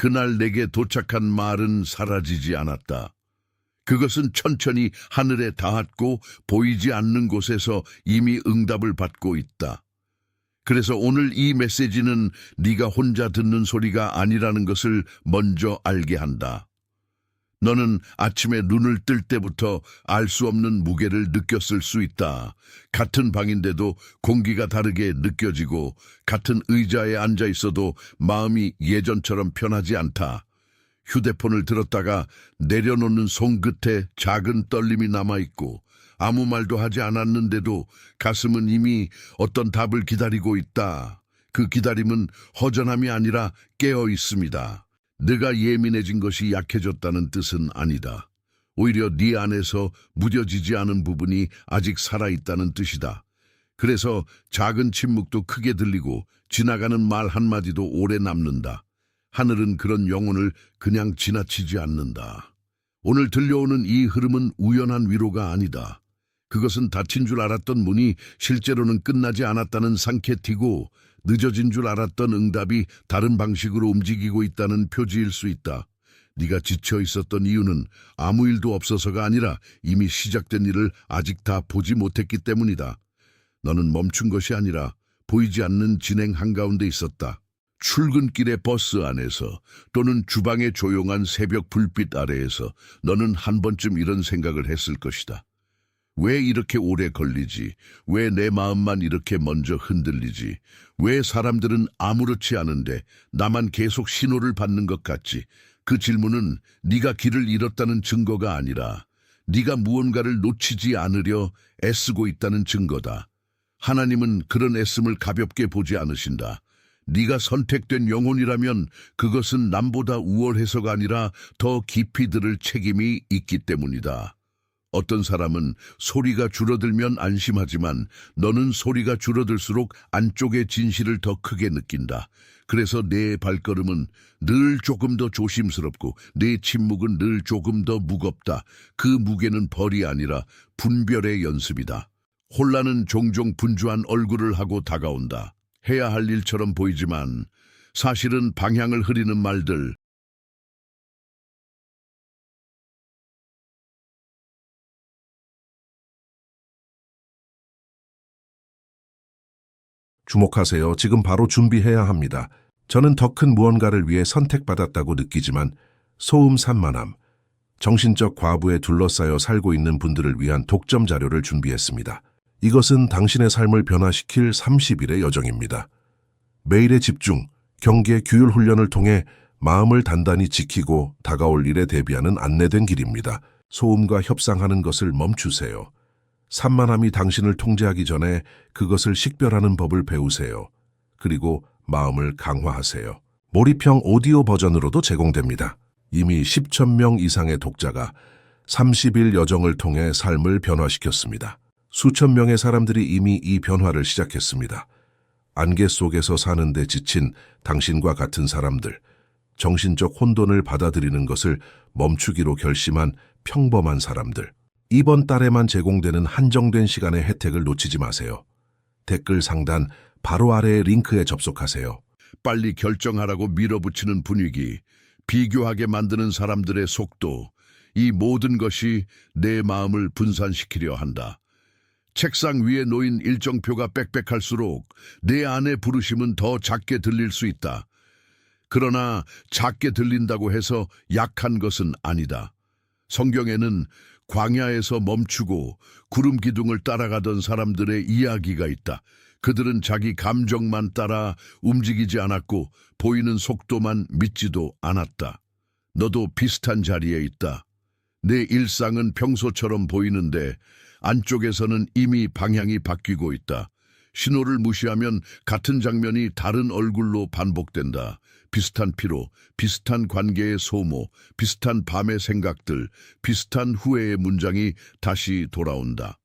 그날 내게 도착한 말은 사라지지 않았다. 그것은 천천히 하늘에 닿았고 보이지 않는 곳에서 이미 응답을 받고 있다. 그래서 오늘 이 메시지는 네가 혼자 듣는 소리가 아니라는 것을 먼저 알게 한다. 너는 아침에 눈을 뜰 때부터 알 수 없는 무게를 느꼈을 수 있다. 같은 방인데도 공기가 다르게 느껴지고 같은 의자에 앉아 있어도 마음이 예전처럼 편하지 않다. 휴대폰을 들었다가 내려놓는 손끝에 작은 떨림이 남아있고 아무 말도 하지 않았는데도 가슴은 이미 어떤 답을 기다리고 있다. 그 기다림은 허전함이 아니라 깨어 있습니다. 네가 예민해진 것이 약해졌다는 뜻은 아니다. 오히려 네 안에서 무뎌지지 않은 부분이 아직 살아있다는 뜻이다. 그래서 작은 침묵도 크게 들리고 지나가는 말 한마디도 오래 남는다. 하늘은 그런 영혼을 그냥 지나치지 않는다. 오늘 들려오는 이 흐름은 우연한 위로가 아니다. 그것은 닫힌 줄 알았던 문이 실제로는 끝나지 않았다는 상쾌티고 늦어진 줄 알았던 응답이 다른 방식으로 움직이고 있다는 표지일 수 있다. 네가 지쳐 있었던 이유는 아무 일도 없어서가 아니라 이미 시작된 일을 아직 다 보지 못했기 때문이다. 너는 멈춘 것이 아니라 보이지 않는 진행 한가운데 있었다. 출근길의 버스 안에서 또는 주방의 조용한 새벽 불빛 아래에서 너는 한 번쯤 이런 생각을 했을 것이다. 왜 이렇게 오래 걸리지? 왜 내 마음만 이렇게 먼저 흔들리지? 왜 사람들은 아무렇지 않은데 나만 계속 신호를 받는 것 같지? 그 질문은 네가 길을 잃었다는 증거가 아니라 네가 무언가를 놓치지 않으려 애쓰고 있다는 증거다. 하나님은 그런 애씀을 가볍게 보지 않으신다. 네가 선택된 영혼이라면 그것은 남보다 우월해서가 아니라 더 깊이 들을 책임이 있기 때문이다. 어떤 사람은 소리가 줄어들면 안심하지만 너는 소리가 줄어들수록 안쪽의 진실을 더 크게 느낀다. 그래서 내 발걸음은 늘 조금 더 조심스럽고 내 침묵은 늘 조금 더 무겁다. 그 무게는 벌이 아니라 분별의 연습이다. 혼란은 종종 분주한 얼굴을 하고 다가온다. 해야 할 일처럼 보이지만 사실은 방향을 흐리는 말들, 주목하세요. 지금 바로 준비해야 합니다. 저는 더 큰 무언가를 위해 선택받았다고 느끼지만 소음 산만함, 정신적 과부에 둘러싸여 살고 있는 분들을 위한 독점 자료를 준비했습니다. 이것은 당신의 삶을 변화시킬 30일의 여정입니다. 매일의 집중, 경계, 규율 훈련을 통해 마음을 단단히 지키고 다가올 일에 대비하는 안내된 길입니다. 소음과 협상하는 것을 멈추세요. 산만함이 당신을 통제하기 전에 그것을 식별하는 법을 배우세요. 그리고 마음을 강화하세요. 몰입형 오디오 버전으로도 제공됩니다. 이미 10,000명 이상의 독자가 30일 여정을 통해 삶을 변화시켰습니다. 수천 명의 사람들이 이미 이 변화를 시작했습니다. 안개 속에서 사는데 지친 당신과 같은 사람들, 정신적 혼돈을 받아들이는 것을 멈추기로 결심한 평범한 사람들, 이번 달에만 제공되는 한정된 시간의 혜택을 놓치지 마세요. 댓글 상단 바로 아래의 링크에 접속하세요. 빨리 결정하라고 밀어붙이는 분위기, 비교하게 만드는 사람들의 속도, 이 모든 것이 내 마음을 분산시키려 한다. 책상 위에 놓인 일정표가 빽빽할수록 내 안의 부르심은 더 작게 들릴 수 있다. 그러나 작게 들린다고 해서 약한 것은 아니다. 성경에는 광야에서 멈추고 구름 기둥을 따라가던 사람들의 이야기가 있다. 그들은 자기 감정만 따라 움직이지 않았고 보이는 속도만 믿지도 않았다. 너도 비슷한 자리에 있다. 내 일상은 평소처럼 보이는데 안쪽에서는 이미 방향이 바뀌고 있다. 신호를 무시하면 같은 장면이 다른 얼굴로 반복된다. 비슷한 피로, 비슷한 관계의 소모, 비슷한 밤의 생각들, 비슷한 후회의 문장이 다시 돌아온다.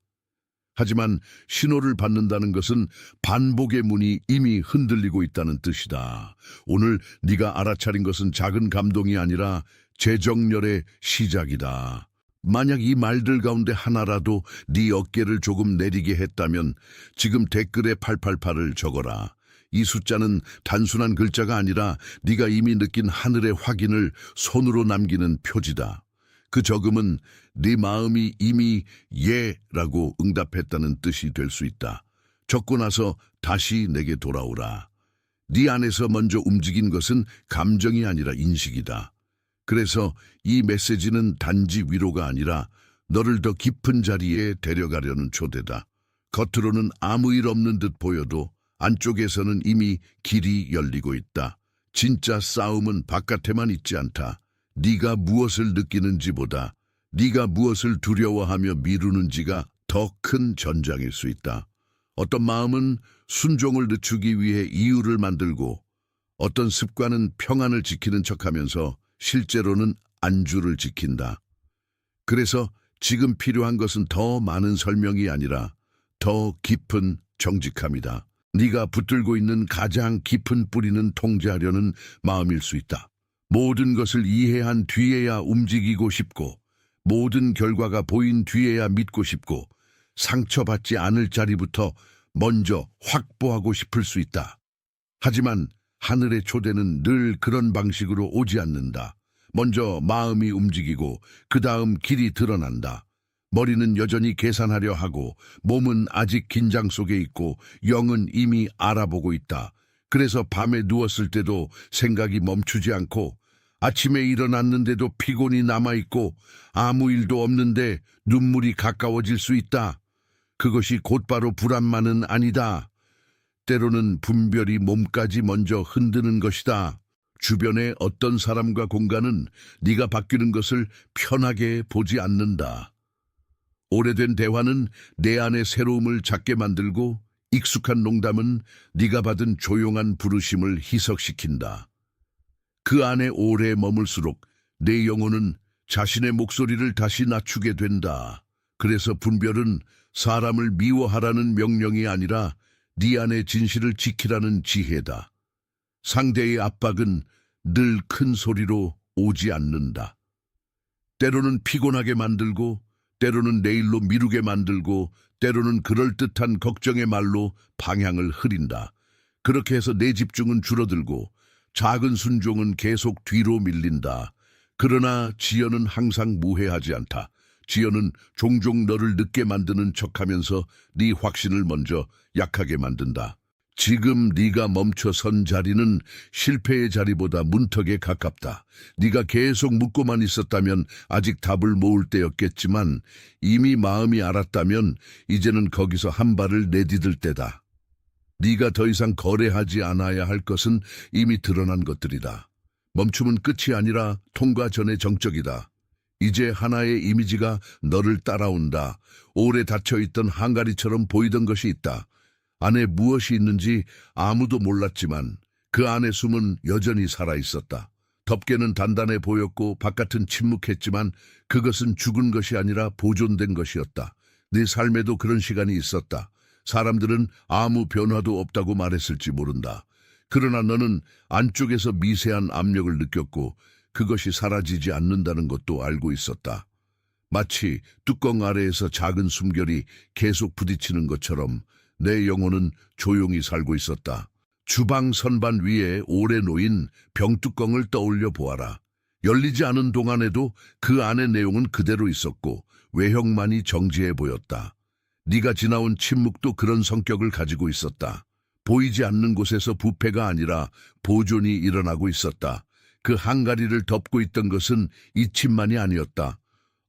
하지만 신호를 받는다는 것은 반복의 문이 이미 흔들리고 있다는 뜻이다. 오늘 네가 알아차린 것은 작은 감동이 아니라 재정렬의 시작이다. 만약 이 말들 가운데 하나라도 네 어깨를 조금 내리게 했다면 지금 댓글에 888을 적어라. 이 숫자는 단순한 글자가 아니라 네가 이미 느낀 하늘의 확인을 손으로 남기는 표지다. 그 적음은 네 마음이 이미 예라고 응답했다는 뜻이 될 수 있다. 적고 나서 다시 내게 돌아오라. 네 안에서 먼저 움직인 것은 감정이 아니라 인식이다. 그래서 이 메시지는 단지 위로가 아니라 너를 더 깊은 자리에 데려가려는 초대다. 겉으로는 아무 일 없는 듯 보여도 안쪽에서는 이미 길이 열리고 있다. 진짜 싸움은 바깥에만 있지 않다. 네가 무엇을 느끼는지보다 네가 무엇을 두려워하며 미루는지가 더 큰 전장일 수 있다. 어떤 마음은 순종을 늦추기 위해 이유를 만들고 어떤 습관은 평안을 지키는 척하면서 실제로는 안주를 지킨다. 그래서 지금 필요한 것은 더 많은 설명이 아니라 더 깊은 정직함이다. 네가 붙들고 있는 가장 깊은 뿌리는 통제하려는 마음일 수 있다. 모든 것을 이해한 뒤에야 움직이고 싶고 모든 결과가 보인 뒤에야 믿고 싶고 상처받지 않을 자리부터 먼저 확보하고 싶을 수 있다. 하지만 하늘의 초대는 늘 그런 방식으로 오지 않는다. 먼저 마음이 움직이고 그 다음 길이 드러난다. 머리는 여전히 계산하려 하고 몸은 아직 긴장 속에 있고 영은 이미 알아보고 있다. 그래서 밤에 누웠을 때도 생각이 멈추지 않고 아침에 일어났는데도 피곤이 남아있고 아무 일도 없는데 눈물이 가까워질 수 있다. 그것이 곧바로 불안만은 아니다. 때로는 분별이 몸까지 먼저 흔드는 것이다. 주변의 어떤 사람과 공간은 네가 바뀌는 것을 편하게 보지 않는다. 오래된 대화는 내 안의 새로움을 작게 만들고 익숙한 농담은 네가 받은 조용한 부르심을 희석시킨다. 그 안에 오래 머물수록 내 영혼은 자신의 목소리를 다시 낮추게 된다. 그래서 분별은 사람을 미워하라는 명령이 아니라 네 안의 진실을 지키라는 지혜다. 상대의 압박은 늘 큰 소리로 오지 않는다. 때로는 피곤하게 만들고 때로는 내일로 미루게 만들고 때로는 그럴듯한 걱정의 말로 방향을 흐린다. 그렇게 해서 내 집중은 줄어들고 작은 순종은 계속 뒤로 밀린다. 그러나 지연은 항상 무해하지 않다. 지연은 종종 너를 늦게 만드는 척하면서 네 확신을 먼저 약하게 만든다. 지금 네가 멈춰선 자리는 실패의 자리보다 문턱에 가깝다. 네가 계속 묻고만 있었다면 아직 답을 모을 때였겠지만 이미 마음이 알았다면 이제는 거기서 한 발을 내디딜 때다. 네가 더 이상 거래하지 않아야 할 것은 이미 드러난 것들이다. 멈춤은 끝이 아니라 통과 전의 정적이다. 이제 하나의 이미지가 너를 따라온다. 오래 닫혀있던 항아리처럼 보이던 것이 있다. 안에 무엇이 있는지 아무도 몰랐지만 그 안의 숨은 여전히 살아있었다. 덮개는 단단해 보였고 바깥은 침묵했지만 그것은 죽은 것이 아니라 보존된 것이었다. 네 삶에도 그런 시간이 있었다. 사람들은 아무 변화도 없다고 말했을지 모른다. 그러나 너는 안쪽에서 미세한 압력을 느꼈고 그것이 사라지지 않는다는 것도 알고 있었다. 마치 뚜껑 아래에서 작은 숨결이 계속 부딪히는 것처럼 내 영혼은 조용히 살고 있었다. 주방 선반 위에 오래 놓인 병뚜껑을 떠올려 보아라. 열리지 않은 동안에도 그 안의 내용은 그대로 있었고 외형만이 정지해 보였다. 네가 지나온 침묵도 그런 성격을 가지고 있었다. 보이지 않는 곳에서 부패가 아니라 보존이 일어나고 있었다. 그 항아리를 덮고 있던 것은 잊힘만이 아니었다.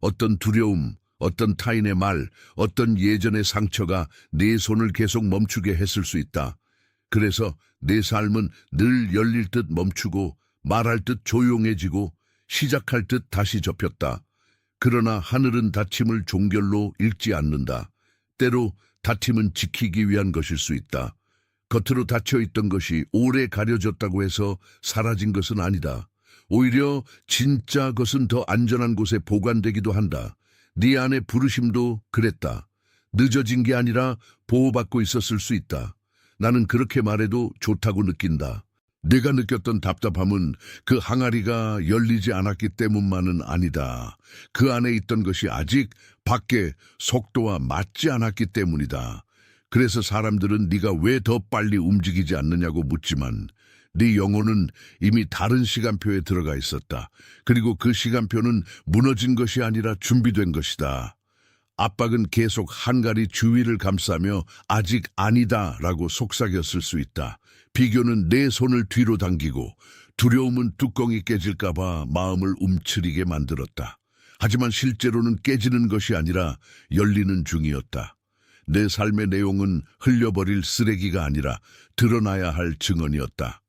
어떤 두려움, 어떤 타인의 말, 어떤 예전의 상처가 네 손을 계속 멈추게 했을 수 있다. 그래서 내 삶은 늘 열릴 듯 멈추고 말할 듯 조용해지고 시작할 듯 다시 접혔다. 그러나 하늘은 닫힘을 종결로 읽지 않는다. 때로 닫힘은 지키기 위한 것일 수 있다. 겉으로 닫혀있던 것이 오래 가려졌다고 해서 사라진 것은 아니다. 오히려 진짜 것은 더 안전한 곳에 보관되기도 한다. 네 안의 부르심도 그랬다. 늦어진 게 아니라 보호받고 있었을 수 있다. 나는 그렇게 말해도 좋다고 느낀다. 내가 느꼈던 답답함은 그 항아리가 열리지 않았기 때문만은 아니다. 그 안에 있던 것이 아직 밖에 속도와 맞지 않았기 때문이다. 그래서 사람들은 네가 왜 더 빨리 움직이지 않느냐고 묻지만 네 영혼은 이미 다른 시간표에 들어가 있었다. 그리고 그 시간표는 무너진 것이 아니라 준비된 것이다. 압박은 계속 한가리 주위를 감싸며 아직 아니다라고 속삭였을 수 있다. 비교는 내 손을 뒤로 당기고 두려움은 뚜껑이 깨질까봐 마음을 움츠리게 만들었다. 하지만 실제로는 깨지는 것이 아니라 열리는 중이었다. 내 삶의 내용은 흘려버릴 쓰레기가 아니라 드러나야 할 증언이었다.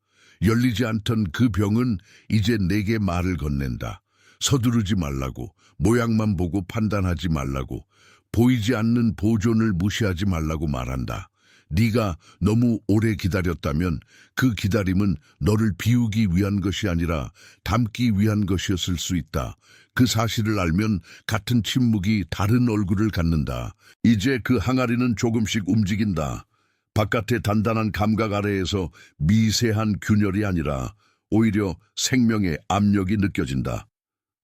열리지 않던 그 병은 이제 내게 말을 건넨다. 서두르지 말라고, 모양만 보고 판단하지 말라고, 보이지 않는 보존을 무시하지 말라고 말한다. 네가 너무 오래 기다렸다면 그 기다림은 너를 비우기 위한 것이 아니라 담기 위한 것이었을 수 있다. 그 사실을 알면 같은 침묵이 다른 얼굴을 갖는다. 이제 그 항아리는 조금씩 움직인다. 바깥의 단단한 감각 아래에서 미세한 균열이 아니라 오히려 생명의 압력이 느껴진다.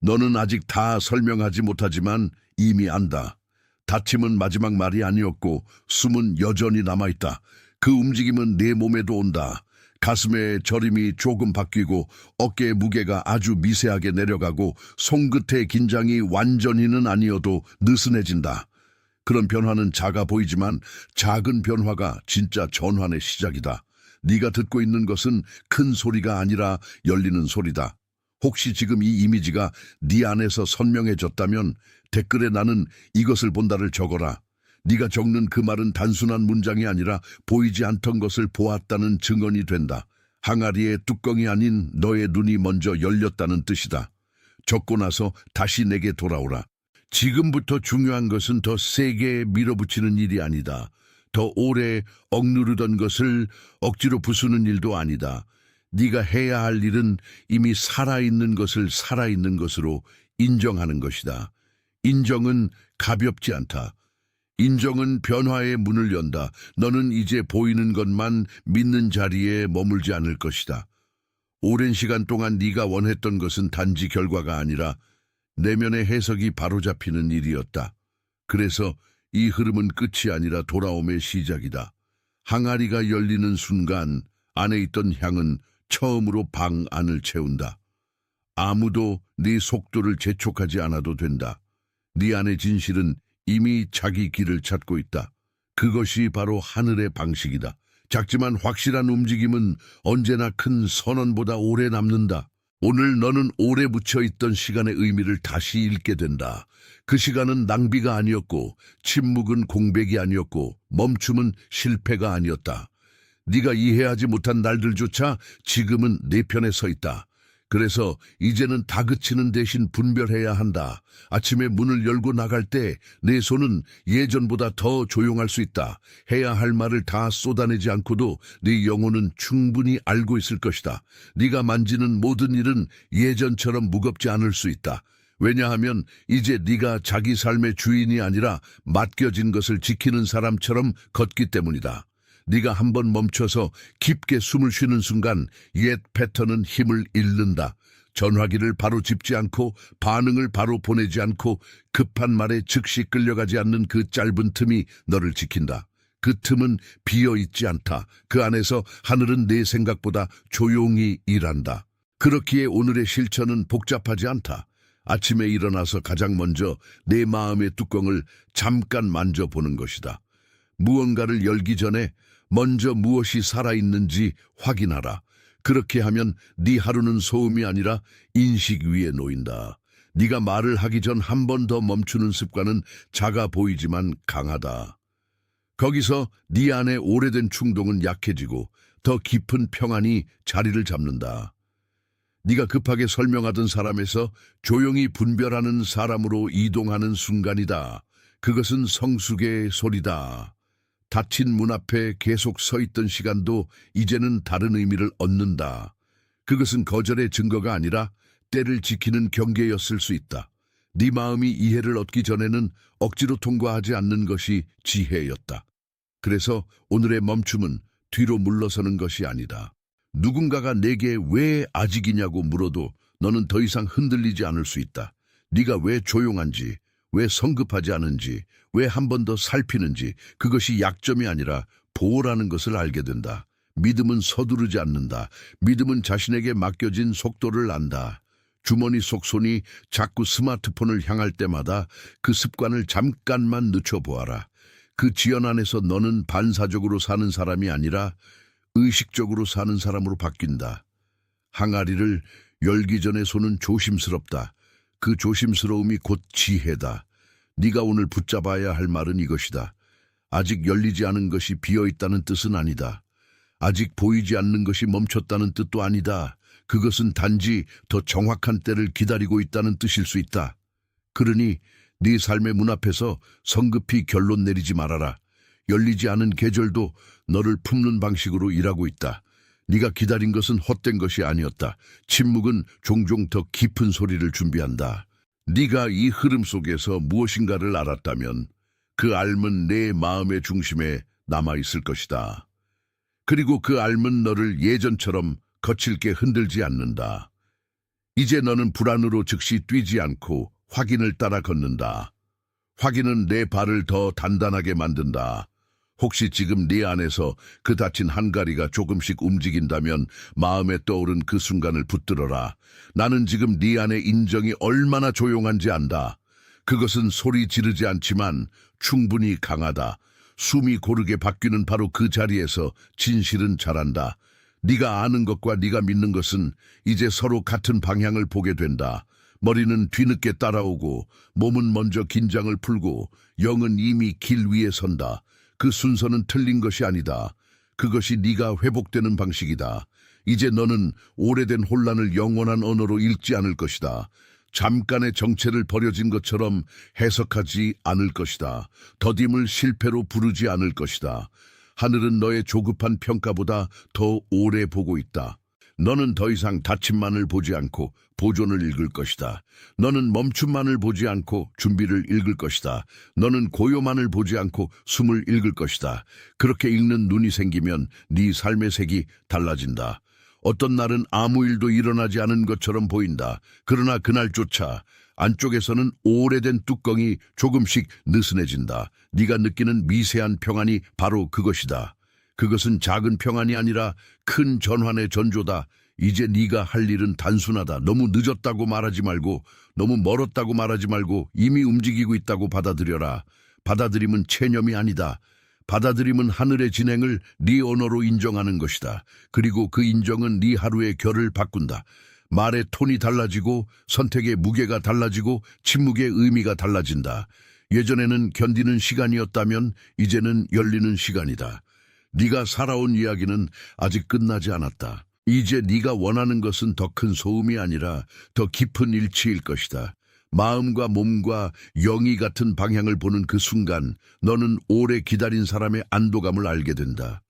너는 아직 다 설명하지 못하지만 이미 안다. 다침은 마지막 말이 아니었고 숨은 여전히 남아있다. 그 움직임은 내 몸에도 온다. 가슴의 저림이 조금 바뀌고 어깨의 무게가 아주 미세하게 내려가고 손끝의 긴장이 완전히는 아니어도 느슨해진다. 그런 변화는 작아 보이지만 작은 변화가 진짜 전환의 시작이다. 네가 듣고 있는 것은 큰 소리가 아니라 열리는 소리다. 혹시 지금 이 이미지가 네 안에서 선명해졌다면 댓글에 나는 이것을 본다를 적어라. 네가 적는 그 말은 단순한 문장이 아니라 보이지 않던 것을 보았다는 증언이 된다. 항아리의 뚜껑이 아닌 너의 눈이 먼저 열렸다는 뜻이다. 적고 나서 다시 내게 돌아오라. 지금부터 중요한 것은 더 세게 밀어붙이는 일이 아니다. 더 오래 억누르던 것을 억지로 부수는 일도 아니다. 네가 해야 할 일은 이미 살아있는 것을 살아있는 것으로 인정하는 것이다. 인정은 가볍지 않다. 인정은 변화의 문을 연다. 너는 이제 보이는 것만 믿는 자리에 머물지 않을 것이다. 오랜 시간 동안 네가 원했던 것은 단지 결과가 아니라 내면의 해석이 바로잡히는 일이었다. 그래서 이 흐름은 끝이 아니라 돌아옴의 시작이다. 항아리가 열리는 순간 안에 있던 향은 처음으로 방 안을 채운다. 아무도 네 속도를 재촉하지 않아도 된다. 네 안의 진실은 이미 자기 길을 찾고 있다. 그것이 바로 하늘의 방식이다. 작지만 확실한 움직임은 언제나 큰 선언보다 오래 남는다. 오늘 너는 오래 묻혀있던 시간의 의미를 다시 읽게 된다. 그 시간은 낭비가 아니었고 침묵은 공백이 아니었고 멈춤은 실패가 아니었다. 네가 이해하지 못한 날들조차 지금은 내 편에 서 있다. 그래서 이제는 다그치는 대신 분별해야 한다. 아침에 문을 열고 나갈 때 내 손은 예전보다 더 조용할 수 있다. 해야 할 말을 다 쏟아내지 않고도 네 영혼은 충분히 알고 있을 것이다. 네가 만지는 모든 일은 예전처럼 무겁지 않을 수 있다. 왜냐하면 이제 네가 자기 삶의 주인이 아니라 맡겨진 것을 지키는 사람처럼 걷기 때문이다. 네가 한번 멈춰서 깊게 숨을 쉬는 순간 옛 패턴은 힘을 잃는다. 전화기를 바로 짚지 않고 반응을 바로 보내지 않고 급한 말에 즉시 끌려가지 않는 그 짧은 틈이 너를 지킨다. 그 틈은 비어있지 않다. 그 안에서 하늘은 내 생각보다 조용히 일한다. 그렇기에 오늘의 실천은 복잡하지 않다. 아침에 일어나서 가장 먼저 내 마음의 뚜껑을 잠깐 만져보는 것이다. 무언가를 열기 전에 먼저 무엇이 살아있는지 확인하라. 그렇게 하면 네 하루는 소음이 아니라 인식 위에 놓인다. 네가 말을 하기 전 한 번 더 멈추는 습관은 작아 보이지만 강하다. 거기서 네 안의 오래된 충동은 약해지고 더 깊은 평안이 자리를 잡는다. 네가 급하게 설명하던 사람에서 조용히 분별하는 사람으로 이동하는 순간이다. 그것은 성숙의 소리다. 닫힌 문 앞에 계속 서 있던 시간도 이제는 다른 의미를 얻는다. 그것은 거절의 증거가 아니라 때를 지키는 경계였을 수 있다. 네 마음이 이해를 얻기 전에는 억지로 통과하지 않는 것이 지혜였다. 그래서 오늘의 멈춤은 뒤로 물러서는 것이 아니다. 누군가가 내게 왜 아직이냐고 물어도 너는 더 이상 흔들리지 않을 수 있다. 네가 왜 조용한지, 왜 성급하지 않은지, 왜 한 번 더 살피는지, 그것이 약점이 아니라 보호라는 것을 알게 된다. 믿음은 서두르지 않는다. 믿음은 자신에게 맡겨진 속도를 안다. 주머니 속 손이 자꾸 스마트폰을 향할 때마다 그 습관을 잠깐만 늦춰보아라. 그 지연 안에서 너는 반사적으로 사는 사람이 아니라 의식적으로 사는 사람으로 바뀐다. 항아리를 열기 전에 손은 조심스럽다. 그 조심스러움이 곧 지혜다. 네가 오늘 붙잡아야 할 말은 이것이다. 아직 열리지 않은 것이 비어있다는 뜻은 아니다. 아직 보이지 않는 것이 멈췄다는 뜻도 아니다. 그것은 단지 더 정확한 때를 기다리고 있다는 뜻일 수 있다. 그러니 네 삶의 문 앞에서 성급히 결론 내리지 말아라. 열리지 않은 계절도 너를 품는 방식으로 일하고 있다. 네가 기다린 것은 헛된 것이 아니었다. 침묵은 종종 더 깊은 소리를 준비한다. 네가 이 흐름 속에서 무엇인가를 알았다면 그 알은 내 마음의 중심에 남아있을 것이다. 그리고 그 알은 너를 예전처럼 거칠게 흔들지 않는다. 이제 너는 불안으로 즉시 뛰지 않고 확인을 따라 걷는다. 확인은 내 발을 더 단단하게 만든다. 혹시 지금 네 안에서 그 닫힌 한가리가 조금씩 움직인다면 마음에 떠오른 그 순간을 붙들어라. 나는 지금 네 안의 인정이 얼마나 조용한지 안다. 그것은 소리 지르지 않지만 충분히 강하다. 숨이 고르게 바뀌는 바로 그 자리에서 진실은 자란다. 네가 아는 것과 네가 믿는 것은 이제 서로 같은 방향을 보게 된다. 머리는 뒤늦게 따라오고 몸은 먼저 긴장을 풀고 영은 이미 길 위에 선다. 그 순서는 틀린 것이 아니다. 그것이 네가 회복되는 방식이다. 이제 너는 오래된 혼란을 영원한 언어로 읽지 않을 것이다. 잠깐의 정체를 버려진 것처럼 해석하지 않을 것이다. 더딤을 실패로 부르지 않을 것이다. 하늘은 너의 조급한 평가보다 더 오래 보고 있다. 너는 더 이상 닫힘만을 보지 않고 보존을 읽을 것이다. 너는 멈춤만을 보지 않고 준비를 읽을 것이다. 너는 고요만을 보지 않고 숨을 읽을 것이다. 그렇게 읽는 눈이 생기면 네 삶의 색이 달라진다. 어떤 날은 아무 일도 일어나지 않은 것처럼 보인다. 그러나 그날조차 안쪽에서는 오래된 뚜껑이 조금씩 느슨해진다. 네가 느끼는 미세한 평안이 바로 그것이다. 그것은 작은 평안이 아니라 큰 전환의 전조다. 이제 네가 할 일은 단순하다. 너무 늦었다고 말하지 말고, 너무 멀었다고 말하지 말고 이미 움직이고 있다고 받아들여라. 받아들임은 체념이 아니다. 받아들임은 하늘의 진행을 네 언어로 인정하는 것이다. 그리고 그 인정은 네 하루의 결을 바꾼다. 말의 톤이 달라지고 선택의 무게가 달라지고 침묵의 의미가 달라진다. 예전에는 견디는 시간이었다면 이제는 열리는 시간이다. 네가 살아온 이야기는 아직 끝나지 않았다. 이제 네가 원하는 것은 더 큰 소음이 아니라 더 깊은 일치일 것이다. 마음과 몸과 영이 같은 방향을 보는 그 순간 너는 오래 기다린 사람의 안도감을 알게 된다.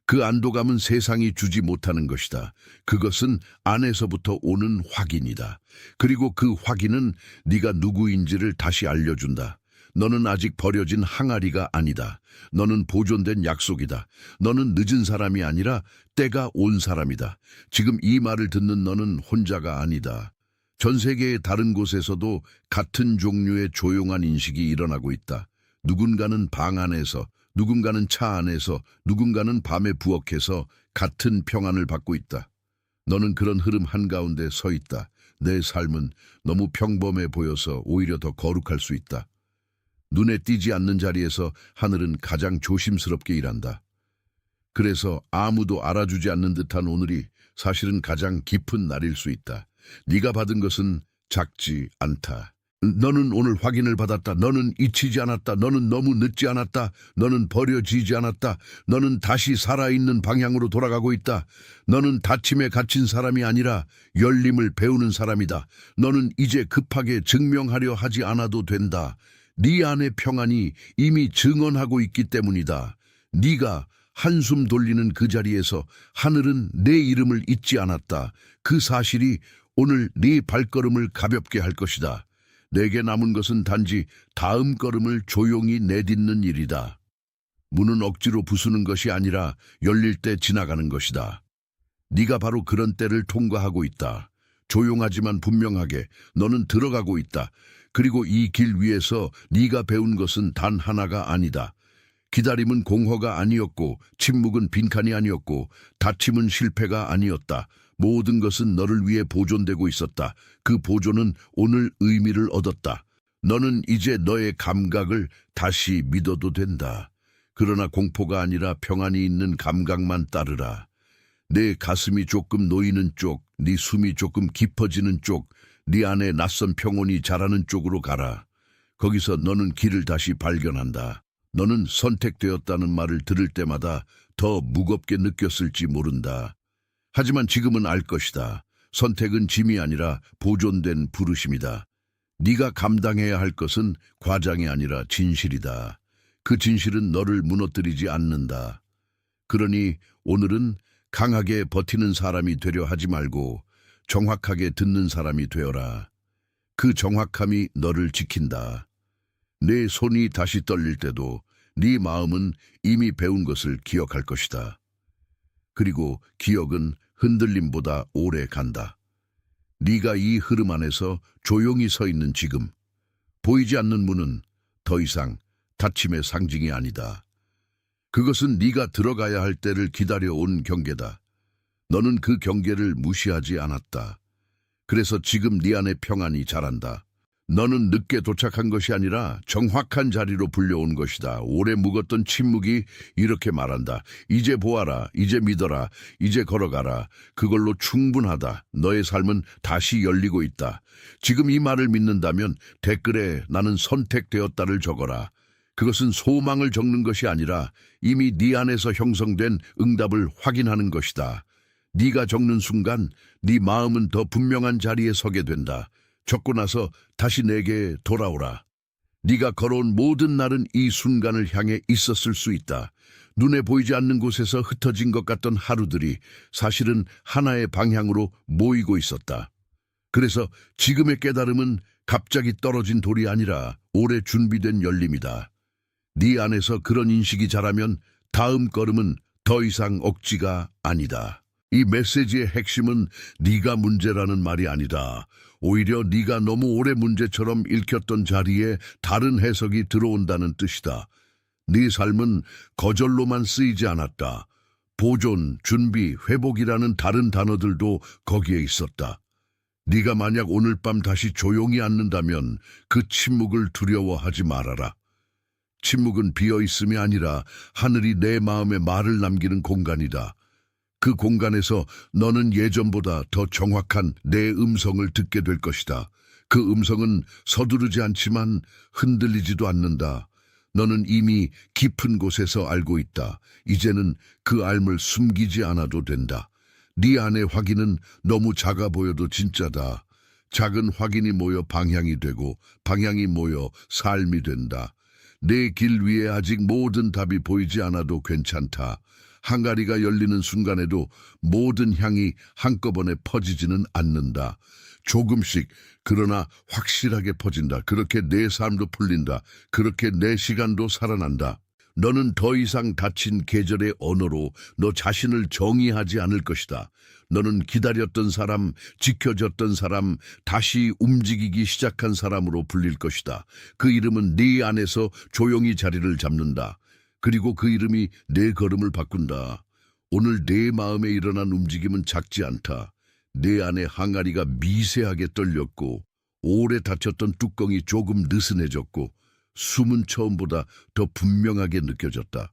그 안도감은 세상이 주지 못하는 것이다. 그것은 안에서부터 오는 확인이다. 그리고 그 확인은 네가 누구인지를 다시 알려준다. 너는 아직 버려진 항아리가 아니다. 너는 보존된 약속이다. 너는 늦은 사람이 아니라 때가 온 사람이다. 지금 이 말을 듣는 너는 혼자가 아니다. 전 세계의 다른 곳에서도 같은 종류의 조용한 인식이 일어나고 있다. 누군가는 방 안에서, 누군가는 차 안에서, 누군가는 밤에 부엌에서 같은 평안을 받고 있다. 너는 그런 흐름 한가운데 서 있다. 내 삶은 너무 평범해 보여서 오히려 더 거룩할 수 있다. 눈에 띄지 않는 자리에서 하늘은 가장 조심스럽게 일한다. 그래서 아무도 알아주지 않는 듯한 오늘이 사실은 가장 깊은 날일 수 있다. 네가 받은 것은 작지 않다. 너는 오늘 확인을 받았다. 너는 잊히지 않았다. 너는 너무 늦지 않았다. 너는 버려지지 않았다. 너는 다시 살아있는 방향으로 돌아가고 있다. 너는 닫힘에 갇힌 사람이 아니라 열림을 배우는 사람이다. 너는 이제 급하게 증명하려 하지 않아도 된다. 네 안의 평안이 이미 증언하고 있기 때문이다. 네가 한숨 돌리는 그 자리에서 하늘은 내 이름을 잊지 않았다. 그 사실이 오늘 네 발걸음을 가볍게 할 것이다. 내게 남은 것은 단지 다음 걸음을 조용히 내딛는 일이다. 문은 억지로 부수는 것이 아니라 열릴 때 지나가는 것이다. 네가 바로 그런 때를 통과하고 있다. 조용하지만 분명하게 너는 들어가고 있다. 그리고 이 길 위에서 네가 배운 것은 단 하나가 아니다. 기다림은 공허가 아니었고 침묵은 빈칸이 아니었고 다침은 실패가 아니었다. 모든 것은 너를 위해 보존되고 있었다. 그 보존은 오늘 의미를 얻었다. 너는 이제 너의 감각을 다시 믿어도 된다. 그러나 공포가 아니라 평안이 있는 감각만 따르라. 내 가슴이 조금 놓이는 쪽, 네 숨이 조금 깊어지는 쪽, 네 안에 낯선 평온이 자라는 쪽으로 가라. 거기서 너는 길을 다시 발견한다. 너는 선택되었다는 말을 들을 때마다 더 무겁게 느꼈을지 모른다. 하지만 지금은 알 것이다. 선택은 짐이 아니라 보존된 부르심이다. 네가 감당해야 할 것은 과장이 아니라 진실이다. 그 진실은 너를 무너뜨리지 않는다. 그러니 오늘은 강하게 버티는 사람이 되려 하지 말고 정확하게 듣는 사람이 되어라. 그 정확함이 너를 지킨다. 내 손이 다시 떨릴 때도 네 마음은 이미 배운 것을 기억할 것이다. 그리고 기억은 흔들림보다 오래 간다. 네가 이 흐름 안에서 조용히 서 있는 지금, 보이지 않는 문은 더 이상 닫힘의 상징이 아니다. 그것은 네가 들어가야 할 때를 기다려온 경계다. 너는 그 경계를 무시하지 않았다. 그래서 지금 네 안에 평안이 자란다. 너는 늦게 도착한 것이 아니라 정확한 자리로 불려온 것이다. 오래 묵었던 침묵이 이렇게 말한다. 이제 보아라, 이제 믿어라, 이제 걸어가라. 그걸로 충분하다. 너의 삶은 다시 열리고 있다. 지금 이 말을 믿는다면 댓글에 나는 선택되었다를 적어라. 그것은 소망을 적는 것이 아니라 이미 네 안에서 형성된 응답을 확인하는 것이다. 네가 적는 순간 네 마음은 더 분명한 자리에 서게 된다. 적고 나서 다시 내게 돌아오라. 네가 걸어온 모든 날은 이 순간을 향해 있었을 수 있다. 눈에 보이지 않는 곳에서 흩어진 것 같던 하루들이 사실은 하나의 방향으로 모이고 있었다. 그래서 지금의 깨달음은 갑자기 떨어진 돌이 아니라 오래 준비된 열림이다. 네 안에서 그런 인식이 자라면 다음 걸음은 더 이상 억지가 아니다. 이 메시지의 핵심은 네가 문제라는 말이 아니다. 오히려 네가 너무 오래 문제처럼 읽혔던 자리에 다른 해석이 들어온다는 뜻이다. 네 삶은 거절로만 쓰이지 않았다. 보존, 준비, 회복이라는 다른 단어들도 거기에 있었다. 네가 만약 오늘 밤 다시 조용히 앉는다면 그 침묵을 두려워하지 말아라. 침묵은 비어있음이 아니라 하늘이 내 마음에 말을 남기는 공간이다. 그 공간에서 너는 예전보다 더 정확한 내 음성을 듣게 될 것이다. 그 음성은 서두르지 않지만 흔들리지도 않는다. 너는 이미 깊은 곳에서 알고 있다. 이제는 그 알을 숨기지 않아도 된다. 네 안의 확인은 너무 작아 보여도 진짜다. 작은 확인이 모여 방향이 되고 방향이 모여 삶이 된다. 내 길 위에 아직 모든 답이 보이지 않아도 괜찮다. 항아리가 열리는 순간에도 모든 향이 한꺼번에 퍼지지는 않는다. 조금씩 그러나 확실하게 퍼진다. 그렇게 내 삶도 풀린다. 그렇게 내 시간도 살아난다. 너는 더 이상 닫힌 계절의 언어로 너 자신을 정의하지 않을 것이다. 너는 기다렸던 사람, 지켜졌던 사람, 다시 움직이기 시작한 사람으로 불릴 것이다. 그 이름은 네 안에서 조용히 자리를 잡는다. 그리고 그 이름이 내 걸음을 바꾼다. 오늘 내 마음에 일어난 움직임은 작지 않다. 내 안에 항아리가 미세하게 떨렸고 오래 닫혔던 뚜껑이 조금 느슨해졌고 숨은 처음보다 더 분명하게 느껴졌다.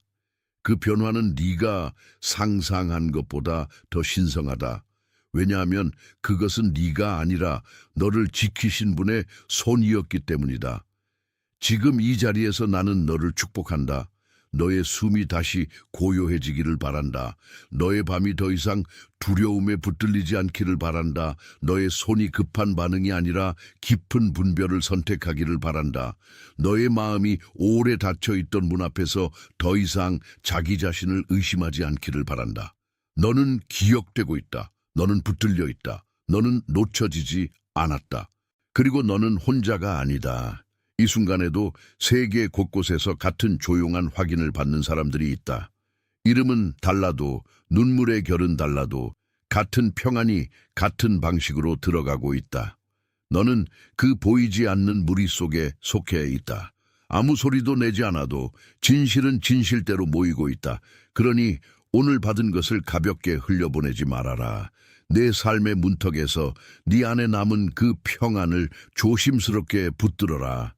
그 변화는 네가 상상한 것보다 더 신성하다. 왜냐하면 그것은 네가 아니라 너를 지키신 분의 손이었기 때문이다. 지금 이 자리에서 나는 너를 축복한다. 너의 숨이 다시 고요해지기를 바란다. 너의 밤이 더 이상 두려움에 붙들리지 않기를 바란다. 너의 손이 급한 반응이 아니라 깊은 분별을 선택하기를 바란다. 너의 마음이 오래 닫혀있던 문 앞에서 더 이상 자기 자신을 의심하지 않기를 바란다. 너는 기억되고 있다. 너는 붙들려 있다. 너는 놓쳐지지 않았다. 그리고 너는 혼자가 아니다. 이 순간에도 세계 곳곳에서 같은 조용한 확인을 받는 사람들이 있다. 이름은 달라도 눈물의 결은 달라도 같은 평안이 같은 방식으로 들어가고 있다. 너는 그 보이지 않는 무리 속에 속해 있다. 아무 소리도 내지 않아도 진실은 진실대로 모이고 있다. 그러니 오늘 받은 것을 가볍게 흘려보내지 말아라. 내 삶의 문턱에서 네 안에 남은 그 평안을 조심스럽게 붙들어라.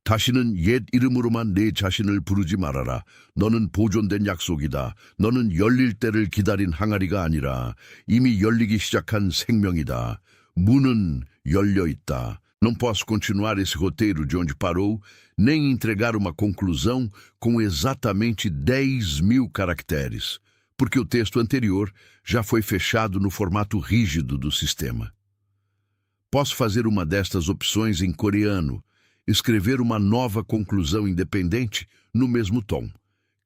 다시는 옛 이름으로만 내 자신을 부르지 말아라. 너는 보존된 약속이다. 너는 열릴 때를 기다린 항아리가 아니라 이미 열리기 시작한 생명이다. 문은 열려 있다. Não posso continuar esse roteiro de onde parou, nem entregar uma conclusão com exatamente 10.000 caracteres, porque o texto anterior já foi fechado no formato rígido do sistema. Posso fazer uma destas opções em coreano, escrever uma nova conclusão independente no mesmo tom,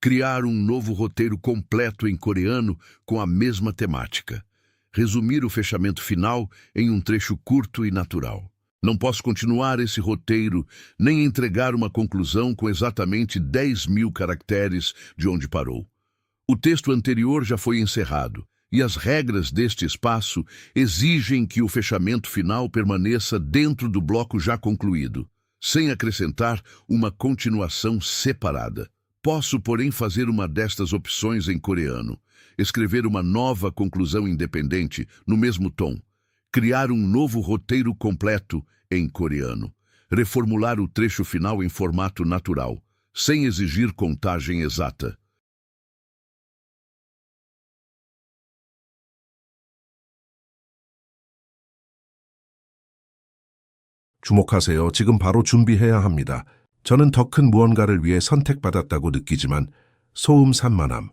criar um novo roteiro completo em coreano com a mesma temática, resumir o fechamento final em um trecho curto e natural. Não posso continuar esse roteiro, nem entregar uma conclusão com exatamente 10.000 caracteres de onde parou. O texto anterior já foi encerrado, e as regras deste espaço exigem que o fechamento final permaneça dentro do bloco já concluído, sem acrescentar uma continuação separada. Posso, porém, fazer uma destas opções em coreano, escrever uma nova conclusão independente no mesmo tom, criar um novo roteiro completo em coreano, reformular o trecho final em formato natural, sem exigir contagem exata. 주목하세요. 지금 바로 준비해야 합니다. 저는 더 큰 무언가를 위해 선택받았다고 느끼지만 소음 산만함,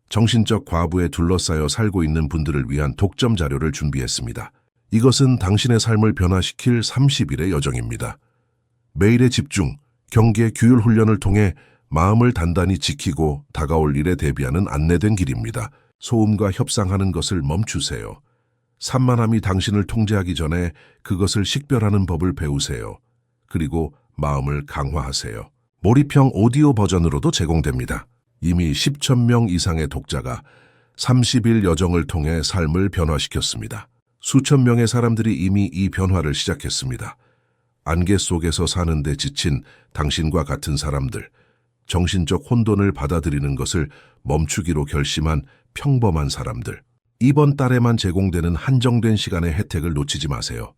정신적 과부에 둘러싸여 살고 있는 분들을 위한 독점 자료를 준비했습니다. 이것은 당신의 삶을 변화시킬 30일의 여정입니다. 매일의 집중, 경계, 규율 훈련을 통해 마음을 단단히 지키고 다가올 일에 대비하는 안내된 길입니다. 소음과 협상하는 것을 멈추세요. 산만함이 당신을 통제하기 전에 그것을 식별하는 법을 배우세요. 그리고 마음을 강화하세요. 몰입형 오디오 버전으로도 제공됩니다. 이미 10,000명 이상의 독자가 30일 여정을 통해 삶을 변화시켰습니다. 수천 명의 사람들이 이미 이 변화를 시작했습니다. 안개 속에서 사는데 지친 당신과 같은 사람들, 정신적 혼돈을 받아들이는 것을 멈추기로 결심한 평범한 사람들. 이번 달에만 제공되는 한정된 시간의 혜택을 놓치지 마세요.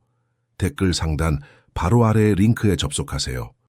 댓글 상단 바로 아래의 링크에 접속하세요.